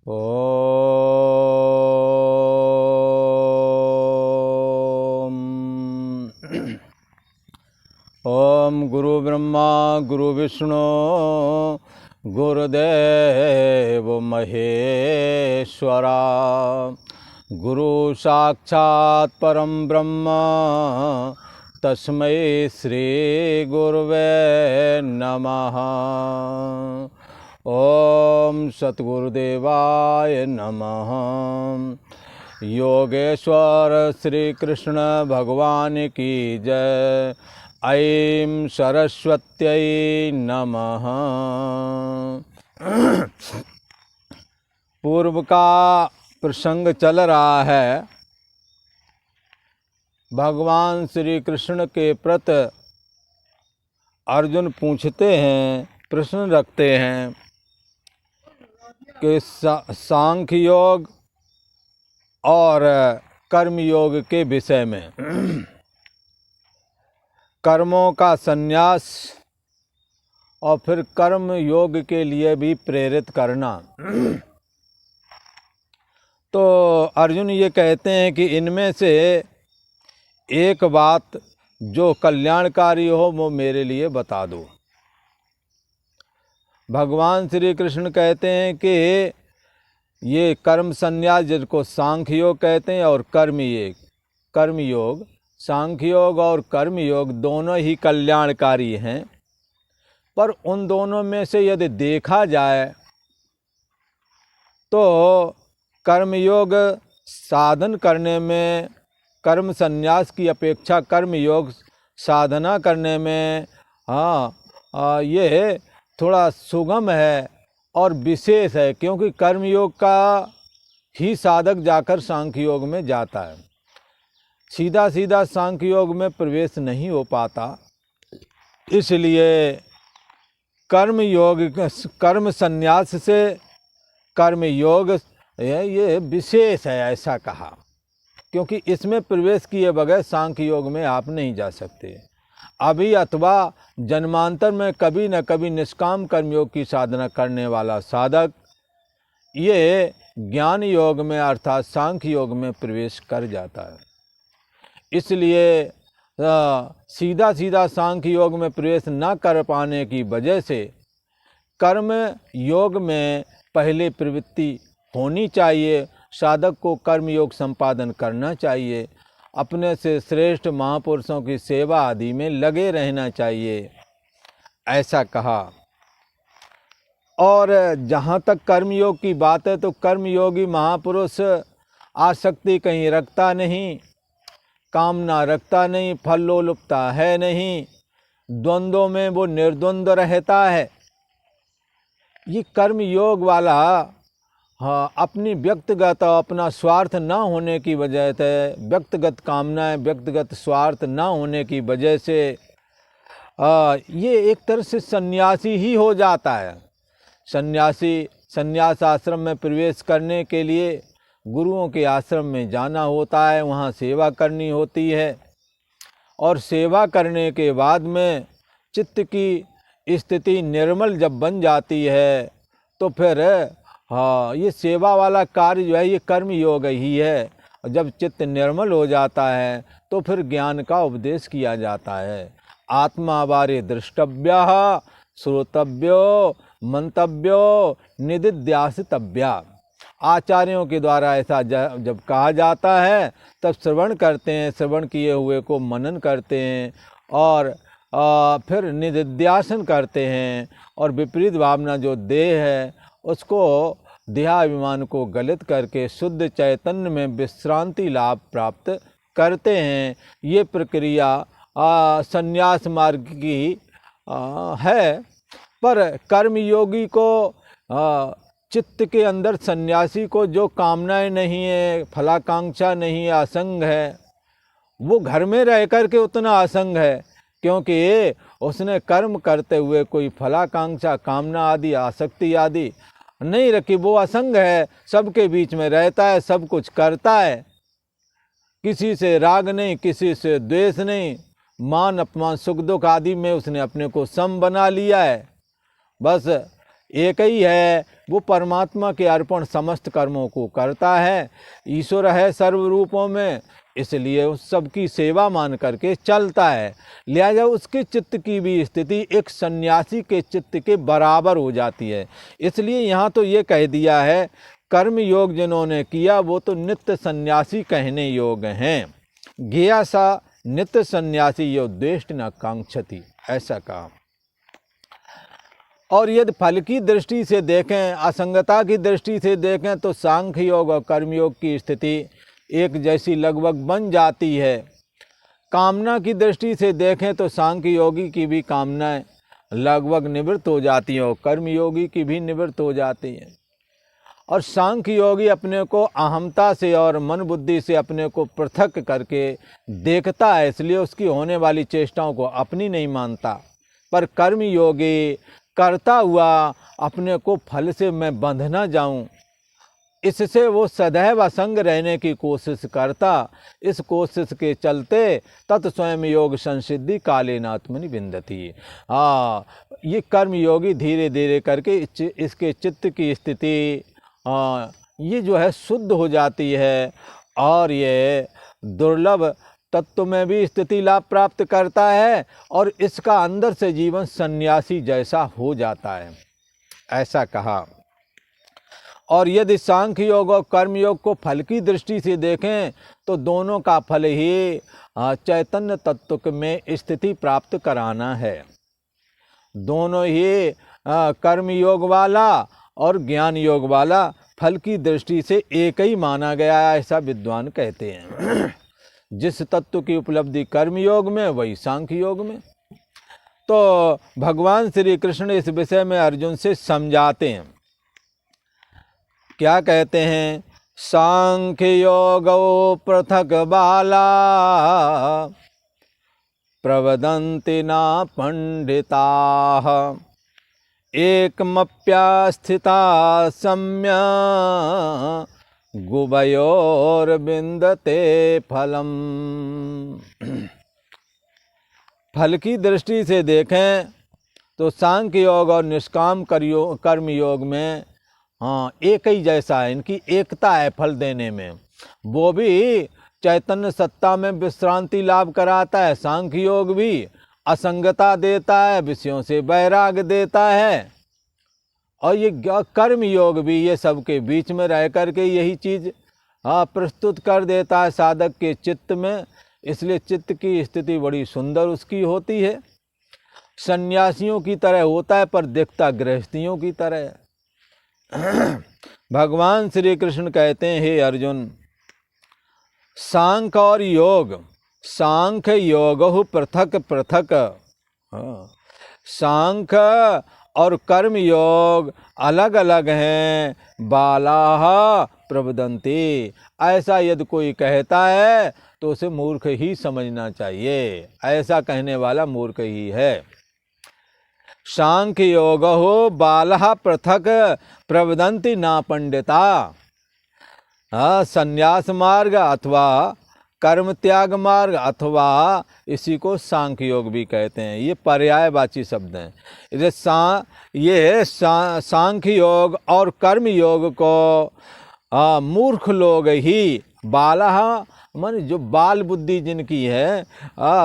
ओम ओम गुरु ब्रह्मा गुरु विष्णु गुरुदेव महेश्वरा गुरु साक्षात् परम ब्रह्म तस्मै श्री गुरुवे नमः। ओम सद्गुरुदेवाय नमः। योगेश्वर श्री कृष्ण भगवान की जय। ऐं सरस्वत्यै नमः। पूर्व का प्रसंग चल रहा है। भगवान श्री कृष्ण के प्रति अर्जुन पूछते हैं, प्रश्न रखते हैं कि सांख्य योग और कर्म योग के विषय में, कर्मों का संन्यास और फिर कर्म योग के लिए भी प्रेरित करना। तो अर्जुन ये कहते हैं कि इनमें से एक बात जो कल्याणकारी हो वो मेरे लिए बता दो। भगवान श्री कृष्ण कहते हैं कि ये कर्म संन्यास जिसको सांख्य योग कहते हैं और कर्म योग, सांख्य योग और कर्म योग दोनों ही कल्याणकारी हैं। पर उन दोनों में से यदि देखा जाए तो कर्मयोग साधन करने में, कर्म संन्यास की अपेक्षा कर्मयोग साधना करने में ये थोड़ा सुगम है और विशेष है, क्योंकि कर्मयोग का ही साधक जाकर सांख्य योग में जाता है। सीधा सीधा सांख्य योग में प्रवेश नहीं हो पाता। इसलिए कर्म संन्यास से कर्म योग ये विशेष है, ऐसा कहा, क्योंकि इसमें प्रवेश किए बगैर सांख्य योग में आप नहीं जा सकते। अभी अथवा जन्मांतर में कभी न कभी निष्काम कर्मयोग की साधना करने वाला साधक ये ज्ञान योग में अर्थात सांख्य योग में प्रवेश कर जाता है। इसलिए सीधा सीधा सांख्य योग में प्रवेश न कर पाने की वजह से कर्म योग में पहले प्रवृत्ति होनी चाहिए। साधक को कर्म योग संपादन करना चाहिए, अपने से श्रेष्ठ महापुरुषों की सेवा आदि में लगे रहना चाहिए, ऐसा कहा। और जहाँ तक कर्मयोग की बात है तो कर्मयोगी महापुरुष आसक्ति कहीं रखता नहीं, कामना रखता नहीं, फल लोलुपता है नहीं, द्वंद्वों में वो निर्द्वंद्व रहता है। ये कर्मयोग वाला अपनी व्यक्तिगत और अपना स्वार्थ न होने की वजह से, व्यक्तिगत कामनाएं, व्यक्तिगत स्वार्थ न होने की वजह से ये एक तरह से सन्यासी ही हो जाता है। सन्यास आश्रम में प्रवेश करने के लिए गुरुओं के आश्रम में जाना होता है, वहाँ सेवा करनी होती है, और सेवा करने के बाद में चित्त की स्थिति निर्मल जब बन जाती है तो फिर ये सेवा वाला कार्य जो है ये कर्म योग ही है। जब चित्त निर्मल हो जाता है तो फिर ज्ञान का उपदेश किया जाता है। आत्मा बारे द्रष्टव्य श्रोतव्यो मंतव्यो निदिध्यासितव्या। आचार्यों के द्वारा ऐसा जब कहा जाता है तब श्रवण करते हैं, श्रवण किए हुए को मनन करते हैं और फिर निदिध्यासन करते हैं, और विपरीत भावना जो देह है उसको देहाभिमान को गलित करके शुद्ध चैतन्य में विश्रांति लाभ प्राप्त करते हैं। ये प्रक्रिया संन्यास मार्ग की है। पर कर्मयोगी को चित्त के अंदर, सन्यासी को जो कामनाएं नहीं है, फलाकांक्षा नहीं है, असंग है, वो घर में रह कर के उतना असंग है क्योंकि उसने कर्म करते हुए कोई फलाकांक्षा, कामना आदि, आसक्ति आदि नहीं रखी। वो असंग है, सबके बीच में रहता है, सब कुछ करता है, किसी से राग नहीं, किसी से द्वेष नहीं, मान अपमान सुख दुख आदि में उसने अपने को सम बना लिया है। बस एक ही है, वो परमात्मा के अर्पण समस्त कर्मों को करता है। ईश्वर है सर्व रूपों में, इसलिए उस सबकी सेवा मान करके चलता है। लिहाजा उसके चित्त की भी स्थिति एक सन्यासी के चित्त के बराबर हो जाती है। इसलिए यहाँ तो ये कह दिया है, कर्म योग जिन्होंने किया वो तो नित्य सन्यासी कहने योग हैं। ज्ञेया सा नित्य सन्यासी यो द्वेष्ट न कांक्षति, ऐसा कहा। और यदि फल की दृष्टि से देखें, असंगता की दृष्टि से देखें, तो सांख्य योग और कर्मयोग की स्थिति एक जैसी लगभग बन जाती है। कामना की दृष्टि से देखें तो सांख्य योगी की भी कामनाएं लगभग निवृत्त हो जाती हैं और कर्मयोगी की भी निवृत्त हो जाती हैं। और सांख्य योगी अपने को अहमता से और मन बुद्धि से अपने को पृथक करके देखता है, इसलिए उसकी होने वाली चेष्टाओं को अपनी नहीं मानता। पर कर्मयोगी करता हुआ अपने को फल से मैं बंध न जाऊं, इससे वो सदैव असंग रहने की कोशिश करता। इस कोशिश के चलते तत् स्वयं योग संसिद्धि कालेनात्मनि विन्दति। ये कर्मयोगी धीरे धीरे करके इसके चित्त की स्थिति ये जो है शुद्ध हो जाती है और ये दुर्लभ तत्व में भी स्थिति लाभ प्राप्त करता है और इसका अंदर से जीवन सन्यासी जैसा हो जाता है, ऐसा कहा। और यदि सांख्य योग और कर्म योग को फल की दृष्टि से देखें तो दोनों का फल ही चैतन्य तत्व में स्थिति प्राप्त कराना है। दोनों ही कर्म योग वाला और ज्ञान योग वाला फल की दृष्टि से एक ही माना गया है, ऐसा विद्वान कहते हैं। जिस तत्व की उपलब्धि कर्म योग में वही सांख्य योग में। तो भगवान श्री कृष्ण इस विषय में अर्जुन से समझाते हैं। क्या कहते हैं? सांख्य योगो पृथक बाला प्रवदन्ति ना पंडिताः एकमप्यास्थिता सम्य गुभयोर्विन्दते फलम। फल की दृष्टि से देखें तो सांख्य योग और निष्काम कर्म योग में एक ही जैसा है, इनकी एकता है फल देने में। वो भी चैतन्य सत्ता में विश्रांति लाभ कराता है, सांख्य योग भी असंगता देता है, विषयों से वैराग देता है। और ये कर्म योग भी ये सबके बीच में रह करके यही चीज़ प्रस्तुत कर देता है साधक के चित्त में। इसलिए चित्त की स्थिति बड़ी सुंदर उसकी होती है, सन्यासियों की तरह होता है पर दिखता गृहस्थियों की तरह है। भगवान श्री कृष्ण कहते हैं, हे अर्जुन, सांख्य और योग, सांख्य योग पृथक पृथक, सांख्य और कर्म योग अलग अलग हैं। बालाः प्रवदन्ति, ऐसा यदि कोई कहता है तो उसे मूर्ख ही समझना चाहिए, ऐसा कहने वाला मूर्ख ही है। सांख्य योग हो बालः पृथक प्रवदन्ति ना पंडिता। संन्यास मार्ग अथवा कर्म त्याग मार्ग अथवा इसी को सांख्य योग भी कहते हैं। ये पर्यायवाची शब्द हैं। ये सांख्य योग और कर्म योग को मूर्ख लोग ही, बालः मन जो बाल बुद्धि जिनकी है,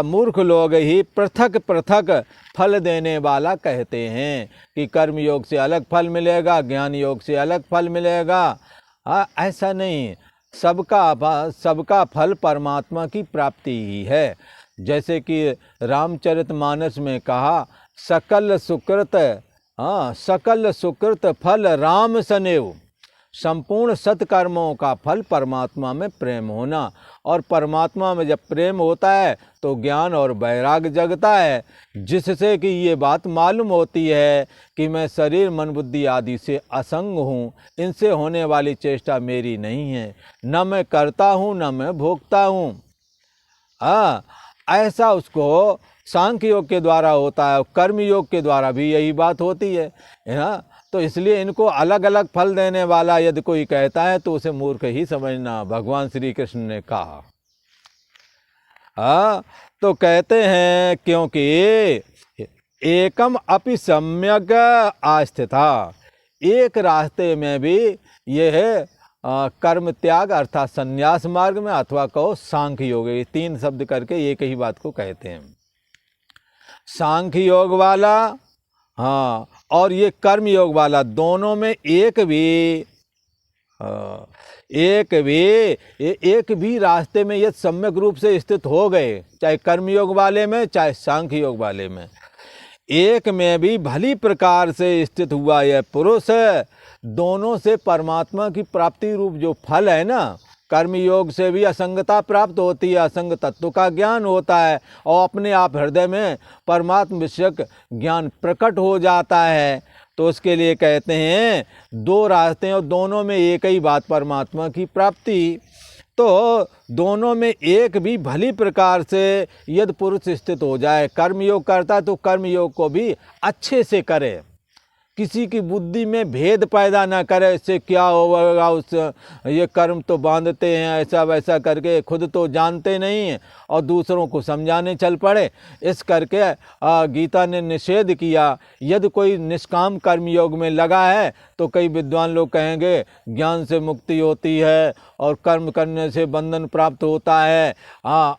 मूर्ख लोग ही पृथक पृथक फल देने वाला कहते हैं कि कर्म योग से अलग फल मिलेगा, ज्ञान योग से अलग फल मिलेगा। ऐसा नहीं, सबका फल परमात्मा की प्राप्ति ही है। जैसे कि रामचरितमानस में कहा, सकल सुकृत फल राम सनेव। संपूर्ण सत्कर्मों का फल परमात्मा में प्रेम होना, और परमात्मा में जब प्रेम होता है तो ज्ञान और वैराग जगता है, जिससे कि ये बात मालूम होती है कि मैं शरीर मन बुद्धि आदि से असंग हूँ, इनसे होने वाली चेष्टा मेरी नहीं है, न मैं करता हूँ न मैं भोगता हूँ। ऐसा उसको सांख्य योग के द्वारा होता है, कर्म योग के द्वारा भी यही बात होती है ना। तो इसलिए इनको अलग अलग फल देने वाला यदि कोई कहता है तो उसे मूर्ख ही समझना, भगवान श्री कृष्ण ने कहा। तो कहते हैं क्योंकि एकम अपि सम्यक आस्थिता, एक रास्ते में भी ये है कर्म त्याग अर्थात संन्यास मार्ग में, अथवा कहो सांख्य योग, ये 3 शब्द करके एक ही बात को कहते हैं। सांख्य योग वाला हाँ और ये कर्म योग वाला, दोनों में एक भी रास्ते में ये सम्यक रूप से स्थित हो गए, चाहे कर्म योग वाले में चाहे सांख्य योग वाले में, एक में भी भली प्रकार से स्थित हुआ यह पुरुष, दोनों से परमात्मा की प्राप्ति रूप जो फल है ना, कर्म योग से भी असंगता प्राप्त होती है, असंग तत्व का ज्ञान होता है और अपने आप हृदय में परमात्मा विषयक ज्ञान प्रकट हो जाता है। तो उसके लिए कहते हैं 2 रास्ते हैं और दोनों में एक ही बात, परमात्मा की प्राप्ति। तो दोनों में एक भी भली प्रकार से यदि पुरुष स्थित हो जाए, कर्म योग करता है तो कर्म योग को भी अच्छे से करे, किसी की बुद्धि में भेद पैदा ना करे, इससे क्या होगा, उस ये कर्म तो बांधते हैं ऐसा वैसा करके, खुद तो जानते नहीं और दूसरों को समझाने चल पड़े। इस करके गीता ने निषेध किया। यदि कोई निष्काम कर्म योग में लगा है तो कई विद्वान लोग कहेंगे ज्ञान से मुक्ति होती है और कर्म करने से बंधन प्राप्त होता है।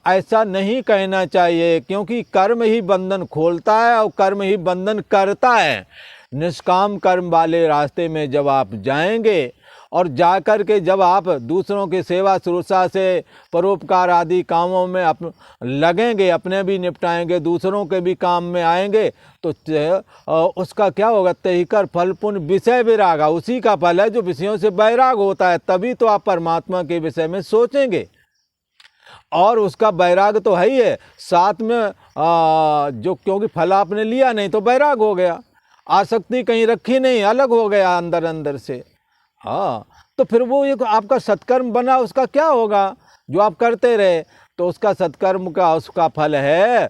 ऐसा नहीं कहना चाहिए, क्योंकि कर्म ही बंधन खोलता है और कर्म ही बंधन करता है। निष्काम कर्म वाले रास्ते में जब आप जाएंगे और जाकर के जब आप दूसरों की सेवा शुश्रूषा से परोपकार आदि कामों में लगेंगे, अपने भी निपटाएंगे, दूसरों के भी काम में आएंगे, तो उसका क्या होगा, तहिकर फल पुण्य विषय विराग, उसी का फल है जो विषयों से वैराग होता है। तभी तो आप परमात्मा के विषय में सोचेंगे और उसका वैराग तो है ही है, साथ में जो क्योंकि फल आपने लिया नहीं तो वैराग हो गया, आसक्ति कहीं रखी नहीं, अलग हो गया अंदर अंदर से। तो फिर वो एक आपका सत्कर्म बना, उसका क्या होगा, जो आप करते रहे तो उसका सत्कर्म का उसका फल है।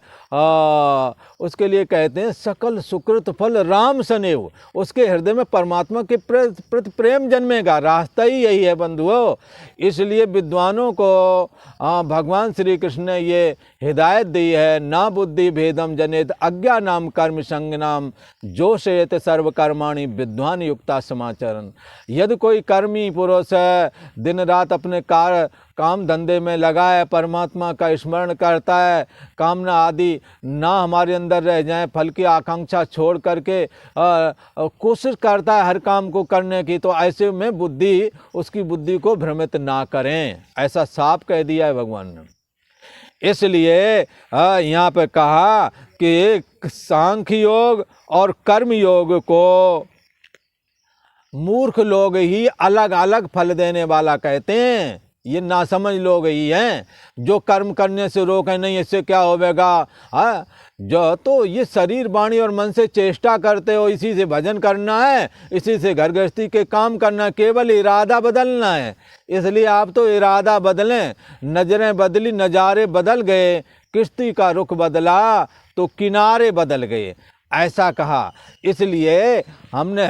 उसके लिए कहते हैं सकल सुकृत फल राम सनेव, उसके हृदय में परमात्मा के प्रति प्रेम जन्मेगा। रास्ता ही यही है बंधुओं। इसलिए विद्वानों को भगवान श्री कृष्ण ने ये हिदायत दी है, ना बुद्धि भेदम जनेत अज्ञानाम कर्म संज्ञानाम जोशयत सर्वकर्माणि विद्वान युक्ता समाचरण। यदि कोई कर्मी पुरुष है, दिन रात अपने काम धंधे में लगा है, परमात्मा का स्मरण करता है, कामना आदि ना हमारे अंदर रह जाए, फल की आकांक्षा छोड़ करके कोशिश करता है हर काम को करने की, तो ऐसे में उसकी बुद्धि को भ्रमित ना करें, ऐसा साफ कह दिया है भगवान ने। इसलिए यहाँ पे कहा कि सांख्य योग और कर्म योग को मूर्ख लोग ही अलग अलग फल देने वाला कहते हैं। ये नासमझ लोग ही हैं जो कर्म करने से रोके नहीं, इससे क्या होगा। जो तो ये शरीर वाणी और मन से चेष्टा करते हो, इसी से भजन करना है, इसी से घर गृहस्थी के काम करना है, केवल इरादा बदलना है। इसलिए आप तो इरादा बदलें, नजरें बदली नज़ारे बदल गए, किश्ती का रुख बदला तो किनारे बदल गए, ऐसा कहा। इसलिए हमने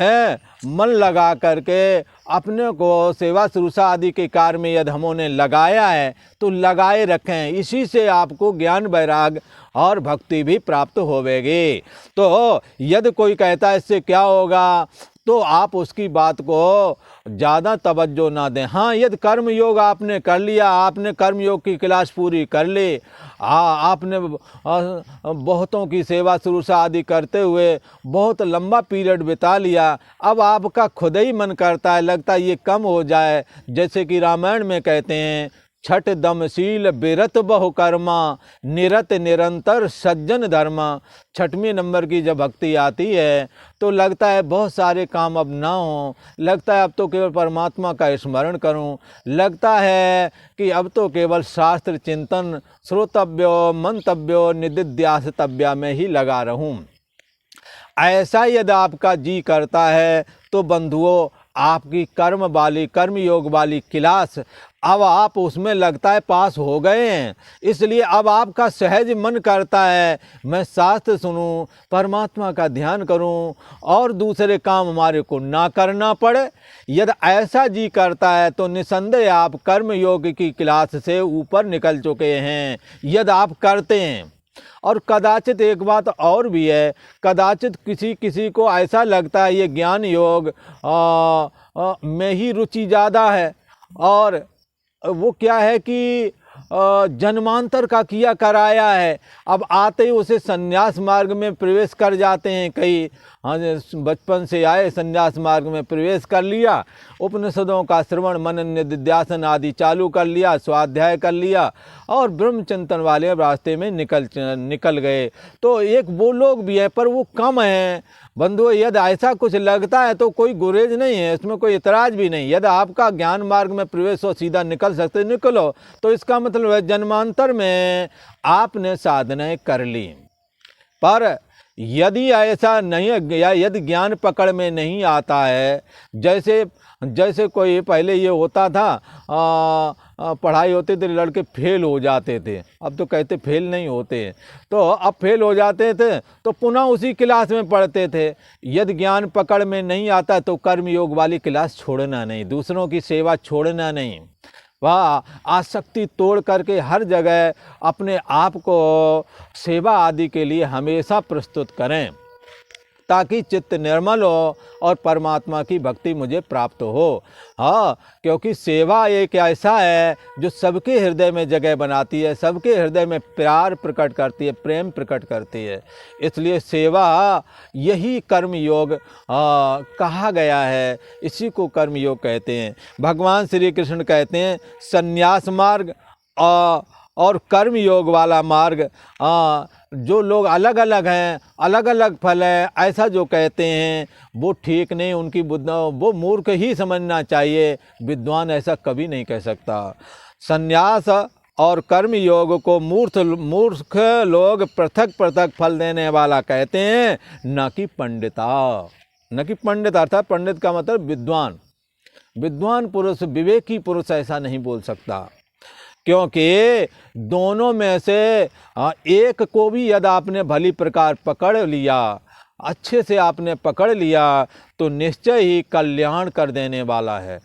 मन लगा करके अपने को सेवा शुश्रूषा आदि के कार्य में यदि हमने लगाया है तो लगाए रखें, इसी से आपको ज्ञान वैराग और भक्ति भी प्राप्त होवेगी। तो यदि कोई कहता है इससे क्या होगा, तो आप उसकी बात को ज़्यादा तवज्जो ना दें। हाँ, यदि कर्म योग आपने कर लिया, आपने कर्म योग की क्लास पूरी कर ली, आपने बहुतों की सेवा शुश्रूषा आदि करते हुए बहुत लंबा पीरियड बिता लिया, अब आपका खुद ही मन करता है, लगता है ये कम हो जाए। जैसे कि रामायण में कहते हैं, छठ दमशील बिरत बहु कर्मा निरत निरंतर सज्जन धर्मा। 6वें नंबर की जब भक्ति आती है तो लगता है बहुत सारे काम अब ना हो, लगता है अब तो केवल परमात्मा का स्मरण करूं, लगता है कि अब तो केवल शास्त्र चिंतन श्रोतव्यो मंतव्यो निदिध्यासितव्य में ही लगा रहूं। ऐसा यदि आपका जी करता है तो बंधुओं, आपकी कर्म योग वाली क्लास अब आप उसमें लगता है पास हो गए हैं। इसलिए अब आपका सहज मन करता है मैं शास्त्र सुनूं, परमात्मा का ध्यान करूं और दूसरे काम हमारे को ना करना पड़े। यदि ऐसा जी करता है तो निसंदेह आप कर्म योग की क्लास से ऊपर निकल चुके हैं। यदि आप करते हैं और कदाचित एक बात और भी है, कदाचित किसी किसी को ऐसा लगता है ये ज्ञान योग में ही रुचि ज़्यादा है, और वो क्या है कि जन्मांतर का किया कराया है, अब आते ही उसे संन्यास मार्ग में प्रवेश कर जाते हैं कई। हाँ, बचपन से आए संन्यास मार्ग में प्रवेश कर लिया, उपनिषदों का श्रवण मनन निधिध्यासन आदि चालू कर लिया, स्वाध्याय कर लिया और ब्रह्मचिंतन वाले रास्ते में निकल गए। तो एक वो लोग भी है, पर वो कम हैं बंधु। यदि ऐसा कुछ लगता है तो कोई गुरेज नहीं है, इसमें कोई इतराज़ भी नहीं। यदि आपका ज्ञान मार्ग में प्रवेश हो, सीधा निकल सकते निकलो, तो इसका मतलब है जन्मांतर में आपने साधनाएं कर ली। पर यदि ऐसा नहीं है, या यदि ज्ञान पकड़ में नहीं आता है, जैसे कोई पहले ये होता था, पढ़ाई होती थी लड़के फेल हो जाते थे, अब तो कहते फेल नहीं होते, तो अब फेल हो जाते थे तो पुनः उसी क्लास में पढ़ते थे। यदि ज्ञान पकड़ में नहीं आता तो कर्मयोग वाली क्लास छोड़ना नहीं, दूसरों की सेवा छोड़ना नहीं, वह आसक्ति तोड़ करके हर जगह अपने आप को सेवा आदि के लिए हमेशा प्रस्तुत करें, ताकि चित्त निर्मल हो और परमात्मा की भक्ति मुझे प्राप्त हो। हाँ, क्योंकि सेवा एक ऐसा है जो सबके हृदय में जगह बनाती है, सबके हृदय में प्यार प्रकट करती है, प्रेम प्रकट करती है। इसलिए सेवा यही कर्म योग कहा गया है, इसी को कर्म योग कहते हैं। भगवान श्री कृष्ण कहते हैं संन्यास मार्ग और कर्म योग वाला मार्ग, जो लोग अलग अलग हैं, अलग अलग फल है, ऐसा जो कहते हैं वो ठीक नहीं, उनकी बुद्धि वो मूर्ख ही समझना चाहिए, विद्वान ऐसा कभी नहीं कह सकता। संन्यास और कर्म योग को मूर्ख लोग पृथक पृथक फल देने वाला कहते हैं, न कि पंडिता। न कि पंडित अर्थात पंडित का मतलब विद्वान, विद्वान पुरुष, विवेकी पुरुष ऐसा नहीं बोल सकता, क्योंकि दोनों में से एक को भी यदि आपने भली प्रकार पकड़ लिया, अच्छे से आपने पकड़ लिया, तो निश्चय ही कल्याण कर देने वाला है।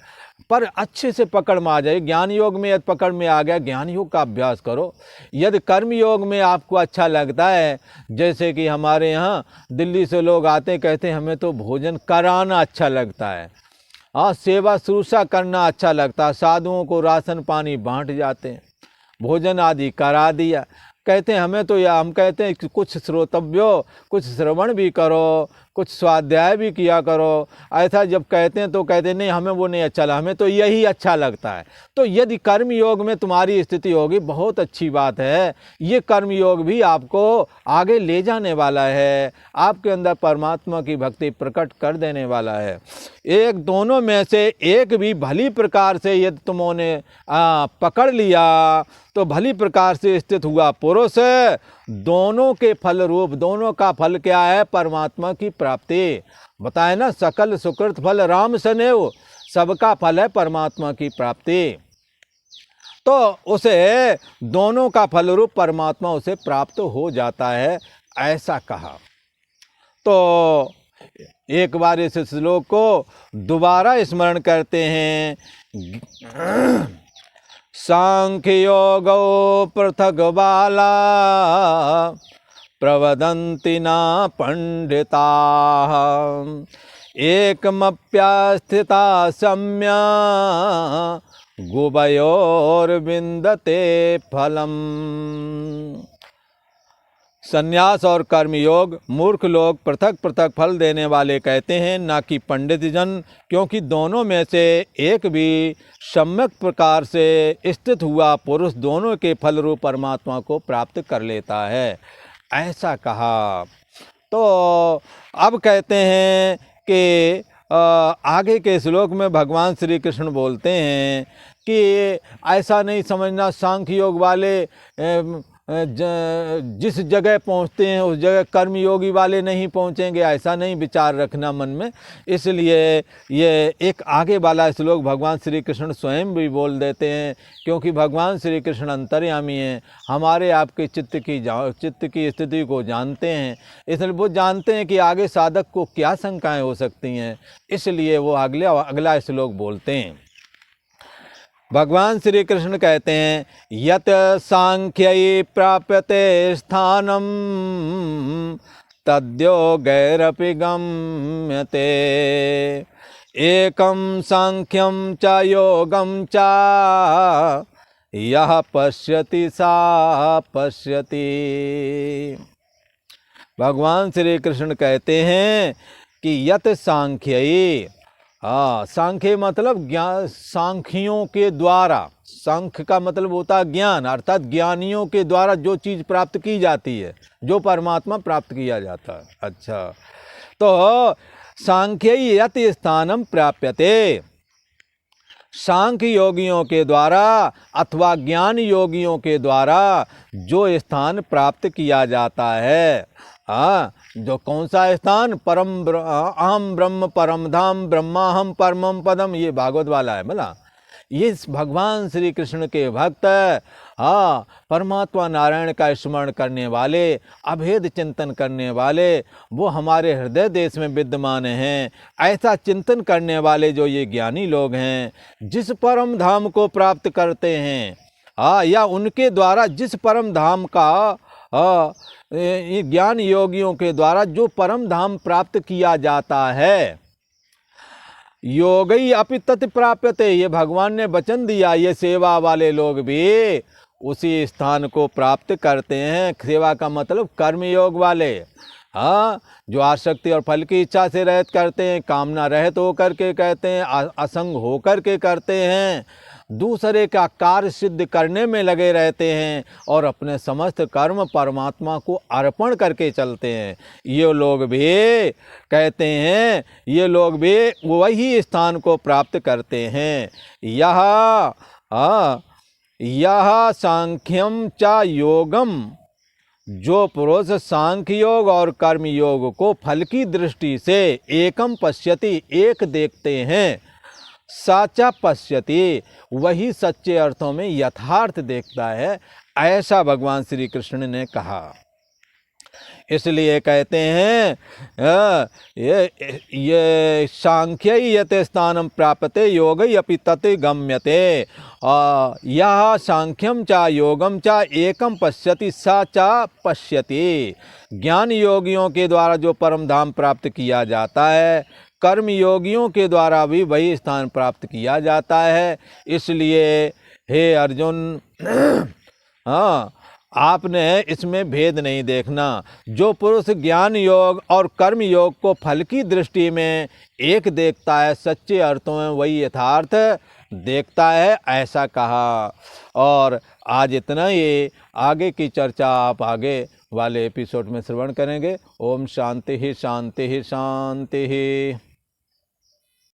पर अच्छे से पकड़ में आ जाए। ज्ञान योग में यदि पकड़ में आ गया, ज्ञान योग का अभ्यास करो। यदि कर्म योग में आपको अच्छा लगता है, जैसे कि हमारे यहाँ दिल्ली से लोग आते कहते हैं हमें तो भोजन कराना अच्छा लगता है, हाँ, सेवा शुश्रूषा करना अच्छा लगता है, साधुओं को राशन पानी बांट जाते हैं, भोजन आदि करा दिया, कहते हैं हमें तो, या हम कहते हैं कि कुछ श्रोतव्यो, कुछ श्रवण भी करो, कुछ स्वाध्याय भी किया करो। ऐसा जब कहते हैं तो कहते हैं नहीं हमें वो नहीं अच्छा लगा, हमें तो यही अच्छा लगता है। तो यदि कर्म योग में तुम्हारी स्थिति होगी, बहुत अच्छी बात है। ये कर्म योग भी आपको आगे ले जाने वाला है, आपके अंदर परमात्मा की भक्ति प्रकट कर देने वाला है। एक दोनों में से एक भी भली प्रकार से यदि तुमने पकड़ लिया तो भली प्रकार से स्थित हुआ पुरुष, दोनों के फल रूप, दोनों का फल क्या है? परमात्मा की प्राप्ति। बताए ना, सकल सुकृत फल राम सनेव, सबका फल है परमात्मा की प्राप्ति। तो उसे दोनों का फल रूप परमात्मा उसे प्राप्त हो जाता है, ऐसा कहा। तो एक बार इस श्लोक को दोबारा स्मरण करते हैं। सांख्य योगो पृथक बाला प्रवदन्ति न पंडिताः, एकमप्यास्थिता सम्या गुभयोर्विन्दते फलम्। संन्यास और कर्मयोग मूर्ख लोग पृथक पृथक फल देने वाले कहते हैं, ना कि पंडित जन, क्योंकि दोनों में से एक भी सम्यक प्रकार से स्थित हुआ पुरुष दोनों के फल रूप परमात्मा को प्राप्त कर लेता है, ऐसा कहा। तो अब कहते हैं कि आगे के श्लोक में भगवान श्री कृष्ण बोलते हैं कि ऐसा नहीं समझना सांख्य योग वाले जिस जगह पहुंचते हैं उस जगह कर्मयोगी वाले नहीं पहुंचेंगे, ऐसा नहीं विचार रखना मन में। इसलिए ये एक आगे वाला श्लोक भगवान श्री कृष्ण स्वयं भी बोल देते हैं, क्योंकि भगवान श्री कृष्ण अंतर्यामी हैं, हमारे आपके चित्त की स्थिति को जानते हैं। इसलिए वो जानते हैं कि आगे साधक को क्या शंकाएं हो सकती हैं, इसलिए वो अगला श्लोक बोलते हैं भगवान श्री कृष्ण कहते हैं यत सांख्यै प्राप्यते स्थानम तद्योगैरपि गम्यते एकम सांख्यम च योगम च यह पश्यति सा पश्यति। भगवान श्री कृष्ण कहते हैं कि यत सांख्यै, सांख्य मतलब ज्ञान, सांख्यों के द्वारा, सांख्य का मतलब होता है ज्ञान, अर्थात ज्ञानियों के द्वारा जो चीज़ प्राप्त की जाती है, जो परमात्मा प्राप्त किया जाता है। अच्छा, तो सांख्य यत स्थानम प्राप्यते, सांख्य योगियों के द्वारा अथवा ज्ञान योगियों के द्वारा जो स्थान प्राप्त किया जाता है, जो कौन सा स्थान, अहम ब्रह्म परम धाम ब्रह्माहम परमम पदम, ये भागवत वाला है बोला। ये भगवान श्री कृष्ण के भक्त परमात्मा नारायण का स्मरण करने वाले, अभेद चिंतन करने वाले, वो हमारे हृदय देश में विद्यमान हैं। ऐसा चिंतन करने वाले जो ये ज्ञानी लोग हैं, जिस परम धाम को प्राप्त करते हैं, या उनके द्वारा जिस परम धाम का ये ज्ञान योगियों के द्वारा जो परम धाम प्राप्त किया जाता है, योगी अपि तत् प्राप्यते, ये भगवान ने वचन दिया, ये सेवा वाले लोग भी उसी स्थान को प्राप्त करते हैं। सेवा का मतलब कर्मयोग वाले, जो आसक्ति और फल की इच्छा से रहित करते हैं, कामना रहित होकर के कहते हैं, असंग होकर के करते हैं, दूसरे का कार्य सिद्ध करने में लगे रहते हैं और अपने समस्त कर्म परमात्मा को अर्पण करके चलते हैं। ये लोग भी कहते हैं, ये लोग भी वही स्थान को प्राप्त करते हैं। यह सांख्यम च योगम, जो पुरुष सांख्य योग और कर्म योग को फल की दृष्टि से एकम पश्यति, एक देखते हैं, साचा पश्यति, वही सच्चे अर्थों में यथार्थ देखता है, ऐसा भगवान श्री कृष्ण ने कहा। इसलिए कहते हैं ये सांख्य यत स्थानम प्राप्यते योग अपि तत् गम्यते, यह सांख्यम च योगम च एकम पश्यति सा च पश्यति। ज्ञान योगियों के द्वारा जो परम धाम प्राप्त किया जाता है, कर्म योगियों के द्वारा भी वही स्थान प्राप्त किया जाता है। इसलिए हे अर्जुन, आपने इसमें भेद नहीं देखना। जो पुरुष ज्ञान योग और कर्म योग को फल की दृष्टि में एक देखता है, सच्चे अर्थों में वही यथार्थ देखता है, ऐसा कहा। और आज इतना ही, आगे की चर्चा आप आगे वाले एपिसोड में श्रवण करेंगे। ओम शांति ही शांति ही शांति ही।